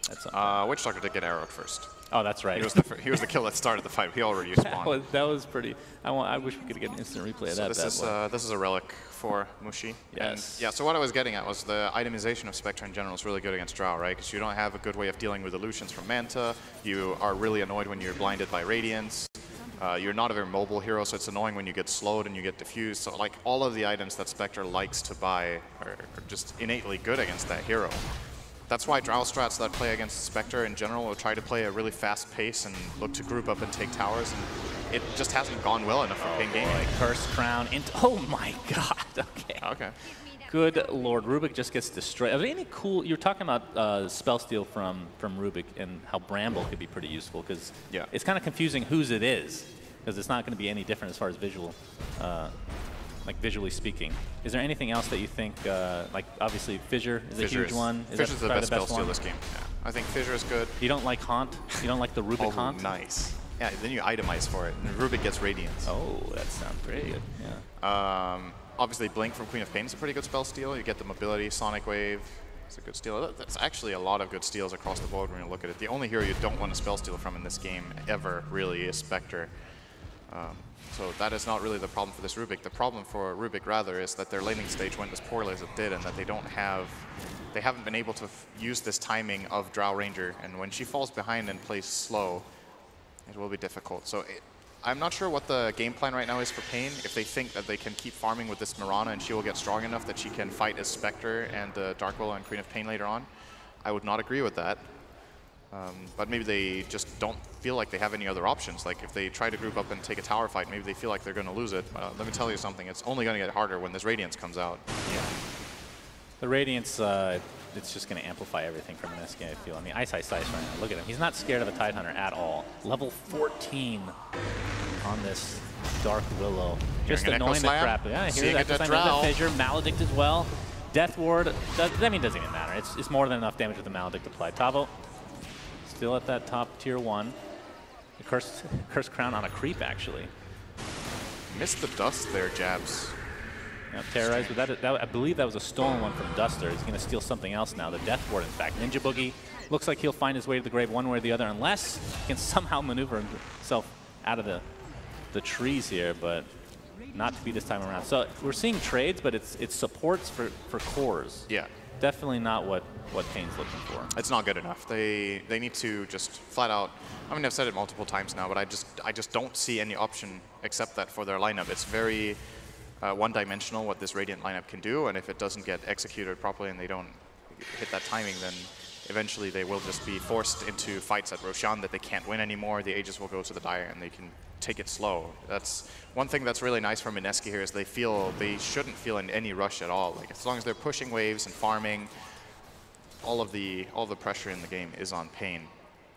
That's Witchdoctor did get arrowed first. Oh, that's right. He was the kill that started the fight. He already spawned. that was pretty. I wish we could get an instant replay of that. This is a relic for Mushi. Yes. And yeah. So what I was getting at was the itemization of Spectre in general is really good against Drow, right? Because you don't have a good way of dealing with illusions from Manta. You are really annoyed when you're blinded by Radiance. You're not a very mobile hero, so it's annoying when you get slowed and you get diffused. So like all of the items that Spectre likes to buy are just innately good against that hero. That's why Drow strats that play against Spectre in general will try to play a really fast pace and look to group up and take towers, and it just hasn't gone well enough for Pain Gaming. Curse Crown into. Oh my God. Okay. Okay. Good Lord, Rubik just gets destroyed. Are there any cool? You're talking about spell steal from Rubik and how Bramble could be pretty useful because it's kind of confusing whose it is because it's not going to be any different as far as visual. Like visually speaking. Is there anything else that you think, like obviously Fissure is a huge one? Fissure's the best spell steal this game. Yeah. I think Fissure is good. You don't like Haunt? You don't like the Rubik Haunt? Nice. Yeah, then you itemize for it. And Rubik gets Radiance. Oh, that sounds pretty good. Yeah. Obviously Blink from Queen of Pain is a pretty good spell steal. You get the mobility, Sonic Wave. It's a good steal. That's actually a lot of good steals across the board when you look at it. The only hero you don't want to spell steal from in this game ever really is Spectre. So that is not really the problem for this Rubik. The problem for Rubik, rather, is that their laning stage went as poorly as it did and that they haven't been able to use this timing of Drow Ranger. And when she falls behind and plays slow, it will be difficult. So I'm not sure what the game plan right now is for Pain. If they think that they can keep farming with this Mirana and she will get strong enough that she can fight as Spectre and Dark Willow and Queen of Pain later on, I would not agree with that. But maybe they just don't feel like they have any other options. Like if they try to group up and take a tower fight, maybe they feel like they're going to lose it. Let me tell you something, it's only going to get harder when this Radiance comes out. Yeah. The Radiance, it's just going to amplify everything from Mineski, I feel. I mean, Ice, Ice, Ice right now. Look at him. He's not scared of a Tidehunter at all. Level 14 on this Dark Willow. Just annoying the crap. Yeah, I hear that. Another Fissure, Maledict as well. Death Ward, doesn't even matter. It's more than enough damage with the Maledict applied. Tavo. Still at that top tier 1. The Curse Crown on a creep, actually. Missed the dust there, Jabs. Now, Terrorize, but that, I believe that was a stolen one from Duster. He's going to steal something else now. The Death Ward, in fact. Ninja Boogie looks like he'll find his way to the grave one way or the other, unless he can somehow maneuver himself out of the trees here, but not to be this time around. So we're seeing trades, but it's supports for cores. Yeah. Definitely not what Pain's looking for. It's not good enough. They need to just flat out. I mean, I've said it multiple times now, but I just don't see any option except that for their lineup. It's very one-dimensional what this Radiant lineup can do, and if it doesn't get executed properly and they don't hit that timing, then eventually they will just be forced into fights at Roshan that they can't win anymore. The Aegis will go to the Dire and they can take it slow. That's one thing that's really nice for Mineski here is they shouldn't feel in any rush at all. Like as long as they're pushing waves and farming, all the pressure in the game is on Pain.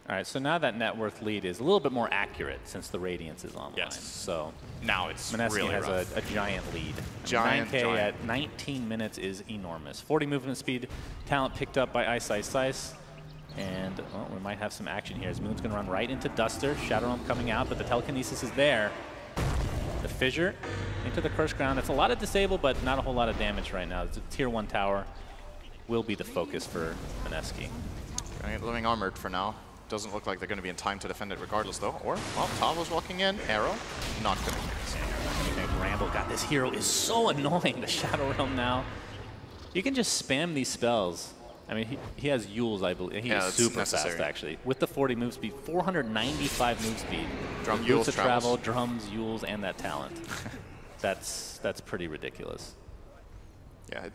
All right, so now that net worth lead is a little bit more accurate since the Radiance is online. Yes. So now it's Mineski really has rough. a giant lead. Giant, 9K at 19 minutes is enormous. 40 movement speed, talent picked up by Ice Ice Ice. And well, we might have some action here as Moon's going to run right into Duster. Shadow Realm coming out, but the telekinesis is there. The Fissure into the curse ground. It's a lot of disable, but not a whole lot of damage right now. It's a tier 1 tower. Will be the focus for Mineski. Gonna get living armored for now. Doesn't look like they're going to be in time to defend it regardless, though. Or, well, Tavo's walking in. Arrow, not going to hit. Ramble, God, this hero is so annoying, the Shadow Realm now. You can just spam these spells. I mean, he has Yules, I believe. He is super necessary. fast, actually. With the 40 move speed, 495 move speed. Drum, Yules Yules, travel, drums, Yules, and that talent. That's pretty ridiculous. Yeah,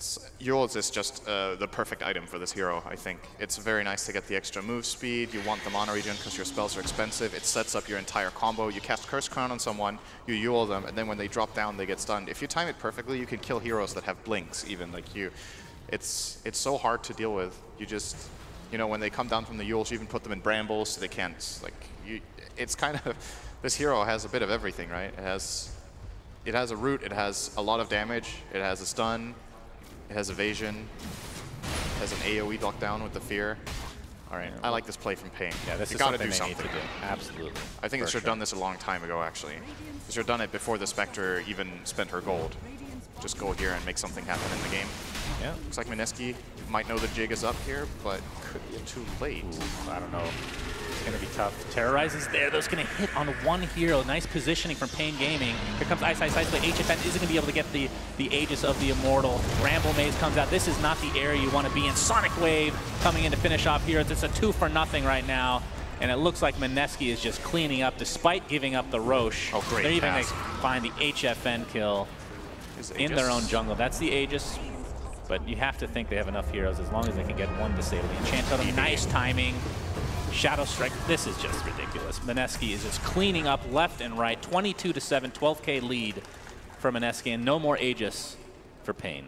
Yules is just the perfect item for this hero, I think. It's very nice to get the extra move speed. You want the mana regen because your spells are expensive. It sets up your entire combo. You cast Curse Crown on someone, you Yule them, and then when they drop down, they get stunned. If you time it perfectly, you can kill heroes that have blinks, even like you. It's so hard to deal with. You just, you know, when they come down from the Yules, you even put them in brambles so they can't, like, it's kind of, this hero has a bit of everything, right? It has a root, it has a lot of damage, it has a stun, it has evasion, it has an AoE knockdown with the fear. All right, I like this play from Pain. Yeah, this you is gotta something do they something. need to do. Absolutely. I think they should have done this a long time ago, actually. They should have done it before the Spectre even spent her gold. Just go here and make something happen in the game. Yeah. Looks like Mineski might know the jig is up here, but could be too late. Ooh, I don't know. It's going to be tough. Terrorize is there. That's going to hit on one hero. Nice positioning from Pain Gaming. Here comes Ice, but HFN isn't going to be able to get the Aegis of the Immortal. Ramble Maze comes out. This is not the area you want to be in. Sonic Wave coming in to finish off here. It's a 2-for-0 right now. And it looks like Mineski is just cleaning up despite giving up the Roche. Oh, great They're even pass. going to find the HFN kill in their own jungle. That's the Aegis. But you have to think they have enough heroes as long as they can get one disabled. Enchant Totem, nice timing. Shadow Strike, this is just ridiculous. Mineski is just cleaning up left and right. 22-7, 12K lead for Mineski, and no more Aegis for Pain.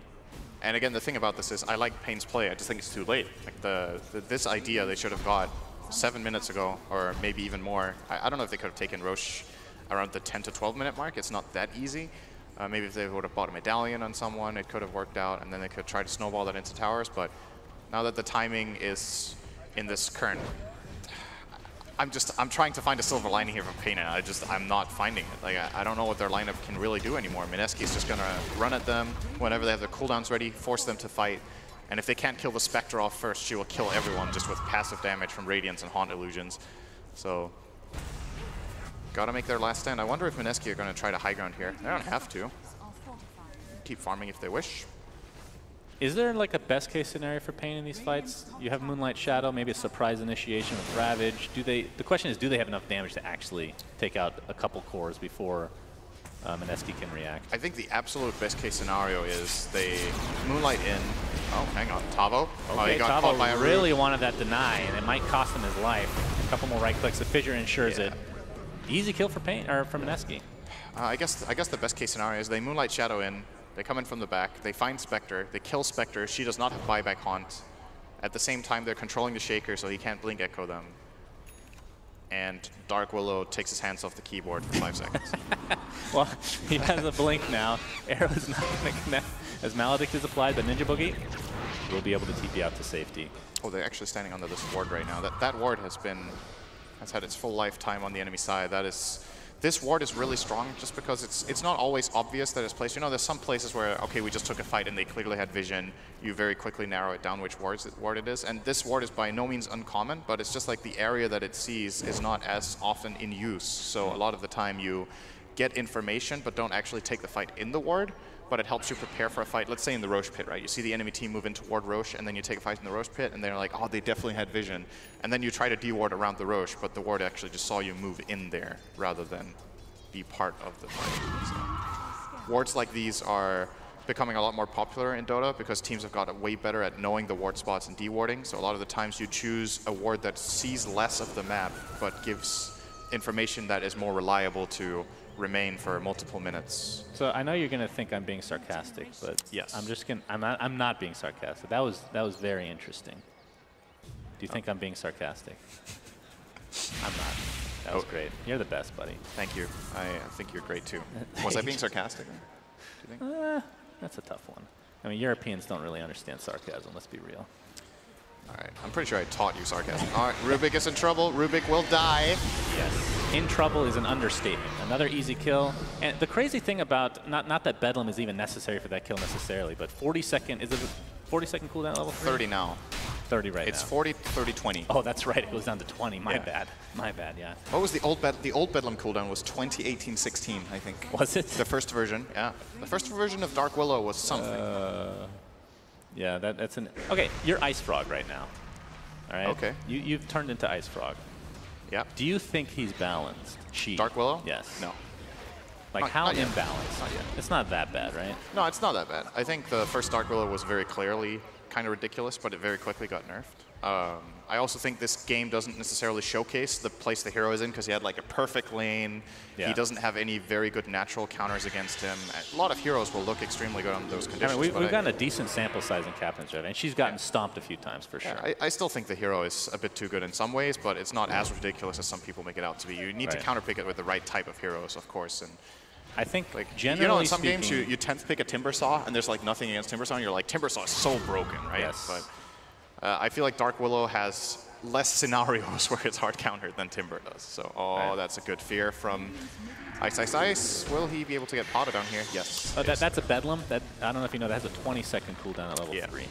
And again, the thing about this is I like Pain's play. I just think it's too late. Like this idea they should have got 7 minutes ago, or maybe even more. I don't know if they could have taken Roche around the 10 to 12 minute mark. It's not that easy. Maybe if they would have bought a medallion on someone, it could have worked out, and then they could try to snowball that into towers. But now that the timing is in this current, I'm trying to find a silver lining here from Pain, and I'm not finding it. Like I don't know what their lineup can really do anymore. Mineski is just gonna run at them whenever they have their cooldowns ready, force them to fight, and if they can't kill the Spectre off first, she will kill everyone just with passive damage from Radiance and Haunt Illusions. So. Gotta make their last stand. I wonder if Mineski are going to try to high ground here. They don't have to. Keep farming if they wish. Is there like a best case scenario for Pain in these fights? You have Moonlight Shadow, maybe a surprise initiation with Ravage. The question is, do they have enough damage to actually take out a couple cores before Mineski can react? I think the absolute best case scenario is they Moonlight in. Oh, hang on. Tavo? Okay, he got caught by a really wanted that deny, and it might cost him his life. A couple more right clicks. The Fissure ensures it. Easy kill for Pain, or for Mineski. I guess the best case scenario is they Moonlight Shadow in, they come in from the back, they find Spectre, they kill Spectre, she does not have buyback Haunt. At the same time, they're controlling the Shaker so he can't Blink Echo them. And Dark Willow takes his hands off the keyboard for 5 seconds. Well, he has a Blink now. Arrow's not going to connect. As Maledict is applied, the Ninja Boogie will be able to TP out to safety. Oh, they're actually standing under this ward right now. That ward has had its full lifetime on the enemy side. This ward is really strong just because it's not always obvious that it's placed. You know, there's some places where, okay, we just took a fight and they clearly had vision. You very quickly narrow it down which ward it is. And this ward is by no means uncommon, but it's just like the area that it sees is not as often in use. So a lot of the time you get information but don't actually take the fight in the ward, but it helps you prepare for a fight. Let's say in the Roche pit, right? You see the enemy team move in toward Roche, and then you take a fight in the Roche pit, and they're like, oh, they definitely had vision. And then you try to de-ward around the Roche, but the ward actually just saw you move in there rather than be part of the fight. So, wards like these are becoming a lot more popular in Dota because teams have got way better at knowing the ward spots and de-warding. So a lot of the times you choose a ward that sees less of the map, but gives information that is more reliable to remain for multiple minutes. So I know you're going to think I'm being sarcastic, but yes, I'm not being sarcastic. That was very interesting. Do you think I'm being sarcastic? I'm not. That was great. You're the best, buddy. Thank you. I think you're great too. Was I being sarcastic? Do you think? That's a tough one. I mean, Europeans don't really understand sarcasm. Let's be real. All right. I'm pretty sure I taught you sarcasm. All right. Rubik is in trouble. Rubik will die. Yes. in trouble is an understatement. Another easy kill. And the crazy thing about, not that Bedlam is even necessary for that kill necessarily, but 40-second, is it a 40-second cooldown level 3? 30 now. 30 right It's now. 40, 30, 20. Oh, that's right. It goes down to 20. My bad. My bad, yeah. What was the old Bedlam cooldown was 2018-16, I think. Was it? The first version, yeah. The first version of Dark Willow was something. Yeah, that's an... Okay, you're Ice Frog right now. All right? Okay. You've turned into Ice Frog. Yeah. Do you think he's balanced? Dark Willow? Yes. No. Like, Not- how not yet. imbalanced? Not yet. It's not that bad, right? No, it's not that bad. I think the first Dark Willow was very clearly kind of ridiculous, but it very quickly got nerfed. I also think this game doesn't necessarily showcase the place the hero is in because he had like a perfect lane. Yeah. He doesn't have any very good natural counters against him. A lot of heroes will look extremely good on those I conditions. mean, but we've gotten a decent sample size in Captain's Drive, and she's gotten stomped a few times for sure. I still think the hero is a bit too good in some ways, but it's not as ridiculous as some people make it out to be. You need to Right. counterpick it with the right type of heroes, of course. And I think, like, generally you know, in some speaking, games you 10th pick a Timbersaw, and there's like nothing against Timbersaw, and you're like, Timbersaw is so broken, right? Yes. But I feel like Dark Willow has less scenarios where it's hard countered than Timber does. So, Right. that's a good fear from Ice Ice Ice. Will he be able to get potted down here? Yes. Oh, that's a Bedlam. That, I don't know if you know, that has a 20-second cooldown at level 3.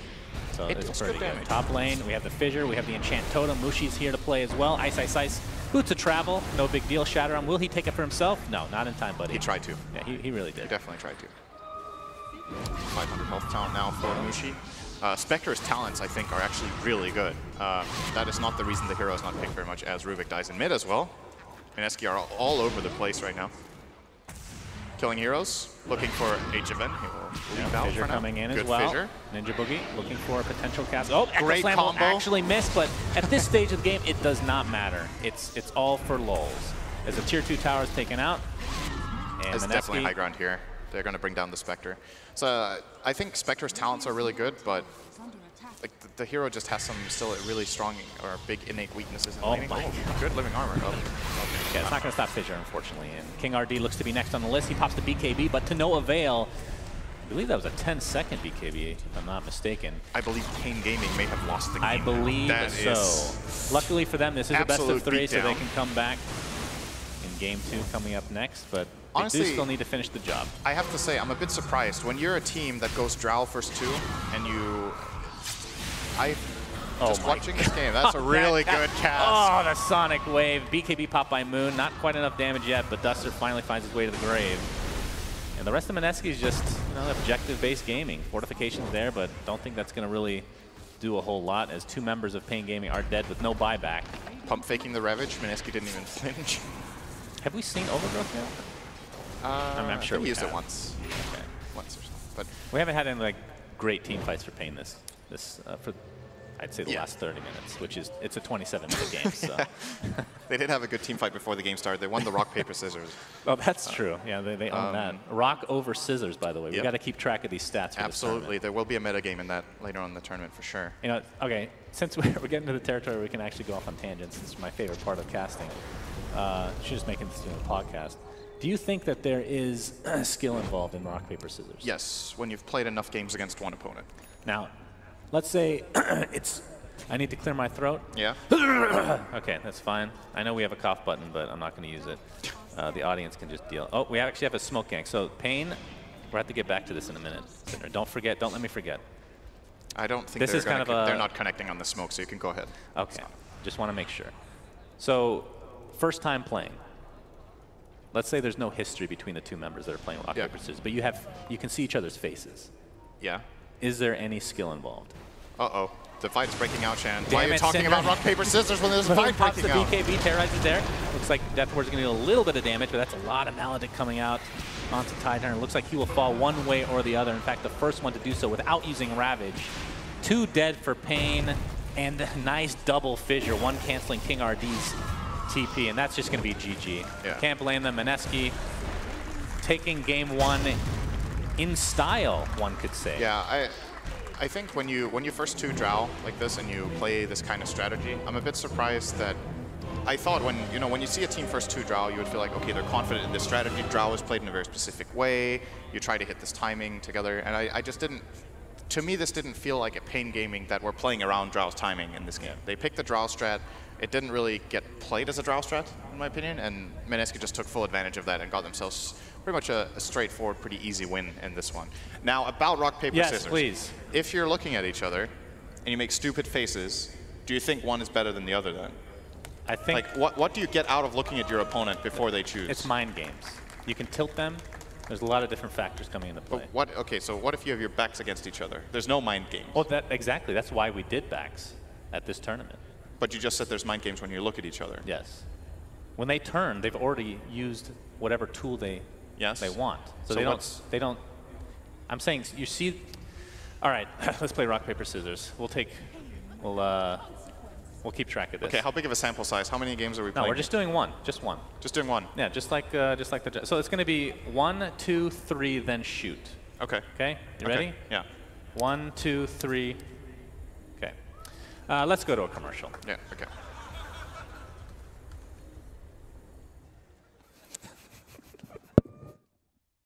So It it's deals pretty good good. damage. Top lane, we have the Fissure, we have the Enchant Totem. Mushi's here to play as well. Ice, Ice, Ice. Boots of Travel, no big deal. Shatter him. Will he take it for himself? No, not in time, buddy. He tried to. Yeah, he really He did. definitely tried to. 500 health talent now for Mushi. Spectre's talents, I think, are actually really good. That is not the reason the hero is not picked very much, as Rubik dies in mid as well. Mineski are all over the place right now. Killing heroes, looking for H-Event. He will leap out Fissure for now. coming in Good as well. Fissure. Ninja Boogie looking for a potential cast. Oh, Echo Great Slam combo. will actually miss, but at this stage of the game, it does not matter. It's all for lulz. As the tier 2 tower is taken out, and It's definitely Mineski- high ground here. They're going to bring down the Spectre. So I think Spectre's talents are really good, but like the hero just has some still really strong or big innate weaknesses in Oh laning. my Good living armor. Oh. Yeah, it's not going to stop Fissure, unfortunately. And King RD looks to be next on the list. He pops the BKB, but to no avail. I believe that was a 10-second BKB, if I'm not mistaken. I believe Pain Gaming may have lost the game. I believe That so. is Luckily for them, this is a best of absolute 3, so they beatdown. can come back in game 2 coming up next. But they Honestly, do still need to finish the job. I have to say, I'm a bit surprised. When you're a team that goes Drow first 2, and you... Just my watching this game, that's a really good cast. Oh, the Sonic Wave. BKB popped by Moon. Not quite enough damage yet, but Duster finally finds his way to the grave. And the rest of Mineski is just, objective-based gaming. Fortification's there, but don't think that's going to really do a whole lot, as 2 members of Pain Gaming are dead with no buyback. Pump faking the Ravage. Mineski didn't even flinch. Have we seen Overgrowth yet? I'm sure we we used have. it once. Okay. Once or something. But We haven't had any great team fights for Pain for I'd say the Yeah. last 30 minutes, which is it's a 27-minute game. So. they did have a good team fight before the game started. They won the rock, paper, scissors. Oh, that's true. Yeah, they own that. Rock over scissors, by the way. We Yep. got to keep track of these stats. For this Absolutely. tournament. There will be a meta game in that later on in the tournament for sure. Okay, since we're getting to the territory where we can actually go off on tangents, this is my favorite part of casting. She's just making this into a podcast. Do you think that there is skill involved in rock, paper, scissors? Yes, when you've played enough games against one opponent. Now, let's say I need to clear my throat. Yeah? Okay, that's fine. I know we have a cough button, but I'm not going to use it. The audience can just deal. Oh, we actually have a smoke gang. So, Pain, we'll have to get back to this in a minute. Don't forget. Don't let me forget. I don't think This is kind of a- they're not connecting on the smoke, so you can go ahead. Okay, just want to make sure. So, first time playing. Let's say there's no history between the 2 members that are playing rock, paper, scissors, but you can see each other's faces. Yeah. Is there any skill involved? Uh-oh. The fight's breaking out, Shan. Damn Why are you it, talking Cinder. about rock, paper, scissors when there's a fight Pops breaking the out? BKB, terrorizes there. Looks like Deathward's going to do a little bit of damage, but that's a lot of Maledict coming out onto Tidehunter. It looks like he will fall one way or the other. In fact, the first one to do so without using Ravage. 2 dead for Pain, and a nice double Fissure, 1 canceling King RD's TP, and that's just going to be GG. Yeah. Can't blame them. Mineski taking game 1 in style, one could say. Yeah, I think when you first 2 Drow like this and you play this kind of strategy, I'm a bit surprised that I thought when you see a team first 2 Drow, you would feel like, okay, they're confident in this strategy. Drow is played in a very specific way. You try to hit this timing together, and I just didn't. To me, this didn't feel like a Pain Gaming that we're playing around Drow's timing in this game. They picked the Drow strat it didn't really get played as a drow strat, in my opinion, and Mineski just took full advantage of that and got themselves pretty much a straightforward, pretty easy win in this one. Now, about rock, paper, yes, scissors. Yes, please. If you're looking at each other and you make stupid faces, do you think one is better than the other then? I think... Like, what do you get out of looking at your opponent before they choose? It's mind games. You can tilt them. There's a lot of different factors coming into play. But okay, so what if you have your backs against each other? There's no mind games. Well, exactly. That's why we did backs at this tournament. But you just said there's mind games when you look at each other. Yes. When they turn, they've already used whatever tool they want. So they don't. I'm saying you see. All right, let's play rock paper scissors. We'll keep track of this. Okay, how big of a sample size? How many games are we playing? No, we're just doing one. Just one. Just doing one. Yeah, just like the. So it's going to be 1, 2, 3, then shoot. Okay. Okay. You ready? Yeah. 1, 2, 3. Okay. Let's go to a commercial. Yeah. Okay.